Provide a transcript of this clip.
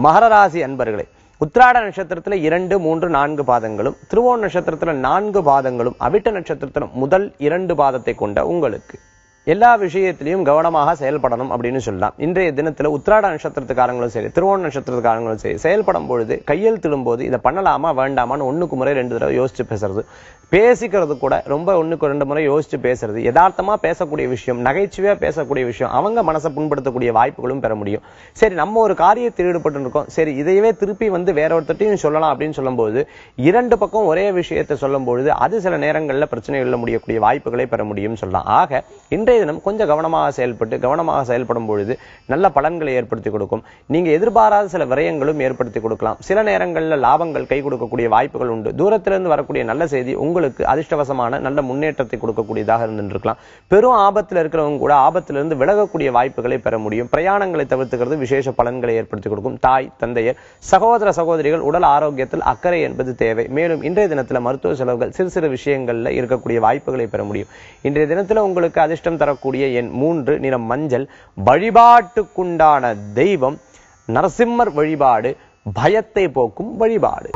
மகர ராசி அன்பர்களே, உத்திராட நட்சத்திரத்துல 2, 3, 4 பாதங்களும், திருவோண நட்சத்திரத்துல 4 பாதங்களும், அவிட்ட நட்சத்திரத்துல முதல் 2 பாதத்தை கொண்ட உங்களுக்கு எல்லா விஷயத்திலையும் கவனமாக செயல்படணும் அப்படின்னு சொல்லலாம். இன்றைய தினத்துல உத்திராட நட்சத்திரத்துக்காரங்களும் சரி, திருவோண நட்சத்திரத்துக்காரங்களும் சரி, செயல்படும் பொழுது கையெழுத்திடும் போது இதை பண்ணலாமா வேண்டாமான்னு 1க்கு முறை 2 தடவை யோசிச்சு பேசுறது, பேசிக்கிறது கூட ரொம்ப 1க்கு 2 முறை யோசிச்சு பேசுறது, யதார்த்தமா பேசக்கூடிய விஷயம், நகைச்சுவையா பேசக்கூடிய விஷயம், அவங்க மனசை புண்படுத்தக்கூடிய வாய்ப்புகளும் பெற முடியும். சரி, நம்ம ஒரு காரியத்தில் ஈடுபட்டு இருக்கோம், சரி இதையவே திருப்பி வேற ஒருத்தையும் சொல்லலாம் அப்படின்னு சொல்லும் போது 2 பக்கம் ஒரே விஷயத்தை சொல்லும் பொழுது அது சில நேரங்கள்ல பிரச்சனைகள்ல முடியக்கூடிய வாய்ப்புகளை பெற முடியும் சொல்லலாம். ஆக இன்றைய தினம் கொஞ்சம் கவனமாக செயல்படும் பொழுது நல்ல பலன்களை ஏற்படுத்தி கொடுக்கும். நீங்க எதிர்பாராத சில விரயங்களும் ஏற்படுத்தி கொடுக்கலாம். சில நேரங்கள்ல லாபங்கள் கை கொடுக்கக்கூடிய வாய்ப்புகள் உண்டு. தூரத்திலிருந்து வரக்கூடிய நல்ல செய்தி உங்களுக்கு அதிர்ஷ்டவசமான நல்ல முன்னேற்றத்தை கொடுக்கக்கூடியதாக இருந்திருக்கலாம். பெரும் ஆபத்தில் இருக்கிறவங்க கூட ஆபத்திலிருந்து விலகக்கூடிய வாய்ப்புகளை பெற முடியும். பிரயாணங்களை தவிர்த்துக்கிறது விசேஷ பலன்களை ஏற்படுத்தி கொடுக்கும். தாய் தந்தையர் சகோதர சகோதரிகள் உடல் ஆரோக்கியத்தில் அக்கறை என்பது தேவை. மேலும் இன்றைய தினத்துல மருத்துவ செலவுகள் சிறு சிறு விஷயங்கள்ல இருக்கக்கூடிய வாய்ப்புகளை பெற முடியும். இன்றைய தினத்துல உங்களுக்கு அதிர்ஷ்டம் தரக்கூடிய எண் 3, நிறம் மஞ்சள். வழிபாட்டுக்குண்டான தெய்வம் நரசிம்மர் வழிபாடு பயத்தை போக்கும் வழிபாடு.